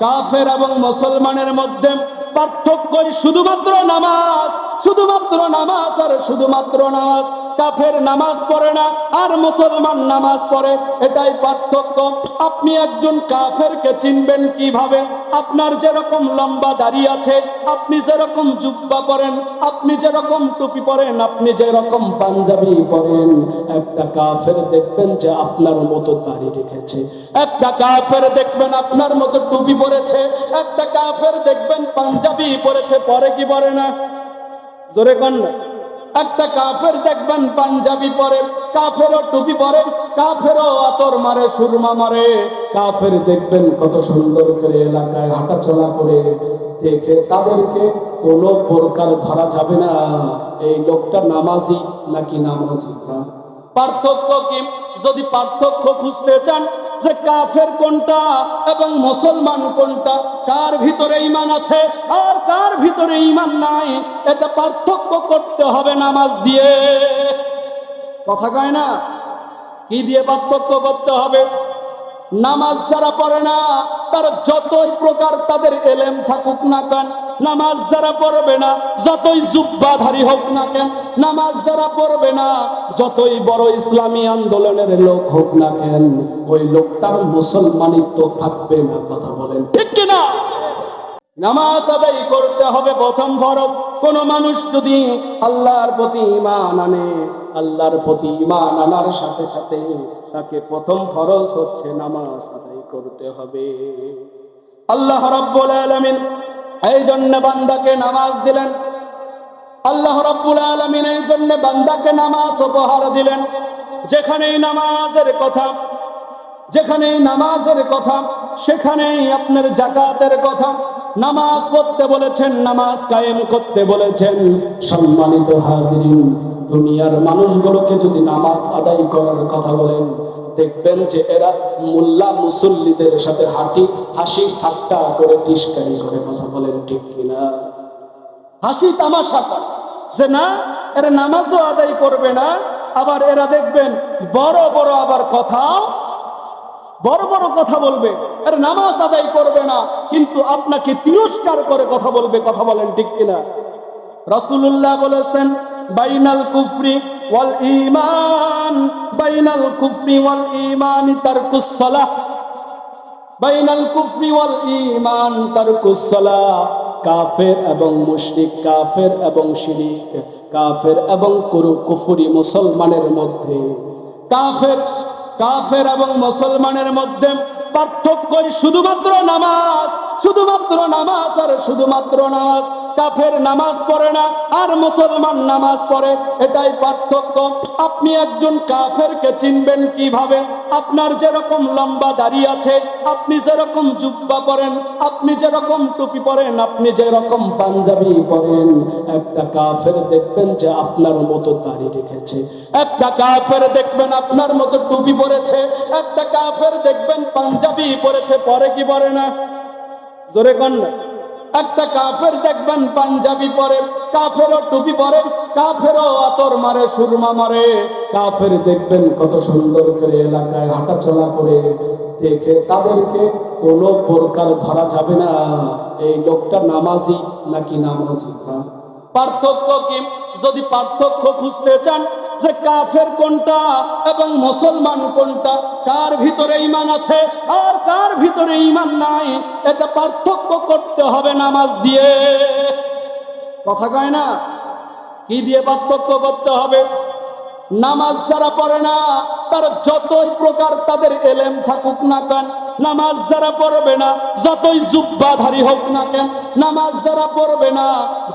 কাফের এবং মুসলমানের মধ্যে পার্থক্যই শুধুমাত্র নামাজ, শুধুমাত্র নামাজ আর শুধুমাত্র নামাজ। কাফের নামাজ পড়ে না আর মুসলমান নামাজ পড়ে, এটাই পার্থক্য। আপনি একজন কাফেরকে চিনবেন কিভাবে? আপনার যেরকম লম্বা দাড়ি আছে, আপনি যেরকম জুব্বা পরেন, আপনি যেরকম টুপি পরেন, আপনি যেরকম পাঞ্জাবি পরেন, একটা কাফের দেখবেন যে আপনার মতো দাড়ি রেখেছে, একটা কাফের দেখবেন আপনার মতো টুপি পরেছে, একটা কাফের দেখবেন পাঞ্জাবি পরেছে। পরে কি পরে না? জোরে কোন না। একটা কাফের দেখবেন পাঞ্জাবি পরে, কাফেরও টুপি পরে, কাফেরও আতর মারে, সুরমা মারে। কাফের দেখবেন কত সুন্দর করে এলাকায় হাঁটাচলা করে, দেখে তাদেরকে কোনো প্রকার ধরা যাবে না এই লোকটা নামাজি নাকি নামাজি না। পার্থক্য কি? যদি পার্থক্য খুঁজতে চান যে কাফের কোনটা এবং মুসলমান কোনটা, কার ভিতরে ঈমান আছে আর কার ভিতরে ঈমান নাই, এটা পার্থক্য করতে হবে নামাজ দিয়ে। কথা কয় না? কি দিয়ে পার্থক্য করতে হবে? নামাজ যারা পড়ে না তার যতই প্রকার তাদের এলেম থাকুক না কেন, নামাজ যারা পড়বে না যতই জুব্বাধারী হোক না কেন, নামাজ যারা পড়বে না যতই বড় ইসলামী আন্দোলনের লোক হোক না কেন, ওই লোকটার মুসলমানিত্ব থাকবে না। কথা বলেন ঠিক কিনা? নামাজ আদায় করতে হবে প্রথম ফরজ। কোন মানুষ যদি আল্লাহর প্রতি ঈমান আনে, আল্লাহর প্রতি ঈমান আনার সাথে সাথে তাকে প্রথম ফরজ হচ্ছে নামাজ আদায় করতে হবে। আল্লাহ রাব্বুল আলামিন এই জন্য বান্দাকে নামাজ দিলেন, আল্লাহ রাব্বুল আলামিন এই জন্য বান্দাকে নামাজ উপহার দিলেন। যেখানেই নামাজের কথা, যেখানেই নামাজের কথা, সেখানেই আপনার যাকাতের কথা। নামাজ পড়তে বলেছেন, নামাজ কায়েম করতে বলেছেন। সম্মানিত হাজিরিন, দুনিয়ার মানুষগুলোকে যদি নামাজ আদায় করার কথা বলেন, দেখবেন যে এরা মোল্লা মুসল্লিদের সাথে হাসি ঠাট্টা করে টিস্কারি করে কথা বলেন ঠিক কিনা? হাসি তামাশা করে যে না এরা নামাজও আদায় করবে না, আবার এরা দেখবেন বড় বড় আবার কথা, বড় বড় কথা বলবে। এরা নামাজ আদায় করবে না কিন্তু আপনাকে তিরস্কার করে কথা বলবে। কথা বলেন ঠিক কিনা? রাসূলুল্লাহ বলেছেন বাইনাল কুফরি ওয়াল ঈমান, বাইনাল কুফরি ওয়াল ঈমান তারকুস সালাহ, বাইনাল কুফরি ওয়াল ঈমান তারকুস সালাহ। কাফের এবং মুশরিক, কাফের এবং শিরিক, কাফের এবং কুফরি মুসলমানের মধ্যে, কাফের এবং মুসলমানের মধ্যে পার্থক্যই শুধুমাত্র নামাজ, শুধুমাত্র নামাজ আর শুধুমাত্র নামাজ। কাফের নামাজ পড়ে না আর মুসলমান নামাজ পড়ে, এটাই পার্থক্য। আপনি একজন কাফেরকে চিনবেন কিভাবে? আপনার যেরকম লম্বা দাড়ি আছে, আপনি যেরকম জুব্বা পরেন, আপনি যেরকম টুপি পরেন, আপনি যেরকম পাঞ্জাবি পরেন, একটা কাফের দেখবেন যে আপনার মতো দাড়ি রেখেছে, একটা কাফের দেখবেন আপনার মতো টুপি পরেছে, একটা কাফের দেখবেন পাঞ্জাবি পরেছে। পরে কি পরে না? জোরে কোন না। একটা কাফের দেখবেন পাঞ্জাবি পরে, কাফেরও টুপি পরে, কাফেরও আতর মারে, সুরমা মারে। কাফের দেখবেন কত সুন্দর করে এলাকায় হাঁটাচলা করে, দেখে তাদেরকে কোনো প্রকার ধরা যাবে না এই লোকটা নামাজি নাকি নামাজি না। পার্থক্য কি? যদি পার্থক্য খুঁজতে চান যে কাফের কোনটা এবং মুসলমান কোনটা, কার ভিতরে ঈমান আছে আর কার ভিতরে ঈমান নাই, এটা পার্থক্য করতে হবে নামাজ দিয়ে। কথা কয় না? কি দিয়ে পার্থক্য করতে হবে? নামাজ যারা পড়ে না তার যতই প্রকার তাদের এলেম থাকুক না কেন, নামাজ যারা পড়বে না যতই জুব্বাধারী হোক না কেন, নামাজ যারা পড়বে না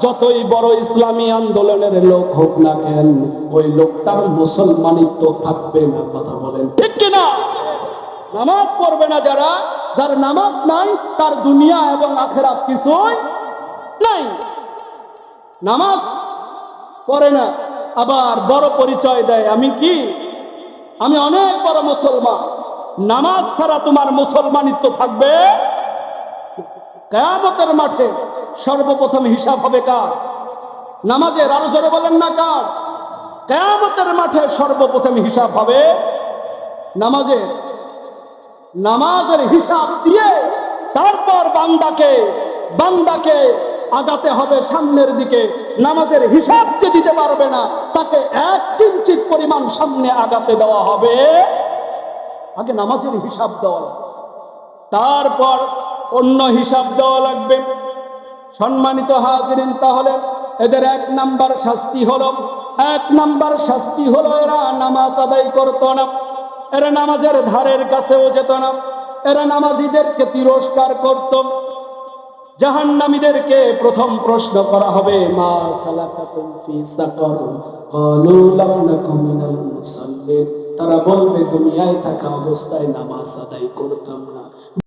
যতই বড় ইসলামী আন্দোলনের লোক হোক না কেন, ওই লোকটার মুসলমানিত্ব থাকবে না। কথা বলেন ঠিক কিনা? নামাজ পড়বে না যারা, যার নামাজ নাই তার দুনিয়া এবং আখিরাত কিছুই নাই। নামাজ পড়ে না আবার বড় পরিচয় দেয়, আমি কি, আমি অনেক বড় মুসলমান। নামাজ ছাড়া তোমার মুসলমানিত্ব থাকবে। কিয়ামতের মাঠে সর্বপ্রথম হিসাব হবে কার? নামাজের। আরো জোরে বলেন না কার? কিয়ামতের মাঠে সর্বপ্রথম হিসাব হবে নামাজের। নামাজের হিসাব দিয়ে তারপর বান্দাকে আগাতে হবে সামনের দিকে। নামাজের হিসাব যে দিতে পারবে না, তাকে এক কিঞ্চিত পরিমাণ সামনে আগাতে দেওয়া হবে। আগে নামাজের হিসাব দেওয়া লাগবে, তারপর অন্য হিসাব দেওয়া লাগবে। সম্মানিত হাজিরিন, তাহলে এদের এক নাম্বার শাস্তি হলো এরা নামাজ আদায় করত না, এরা নামাজের ধারের কাছেও যেত না, এরা নামাজীদেরকে তিরস্কার করত। জাহান্নামীদেরকে প্রথম প্রশ্ন করা হবে, মা সালাকাকুম ফি সাকার, ক্বালু লাম নাকু মিনাল মুসাল্লিন। তারা বলবে দুনিয়ায় থাকা অবস্থায় নামাজ আদায় করতাম না।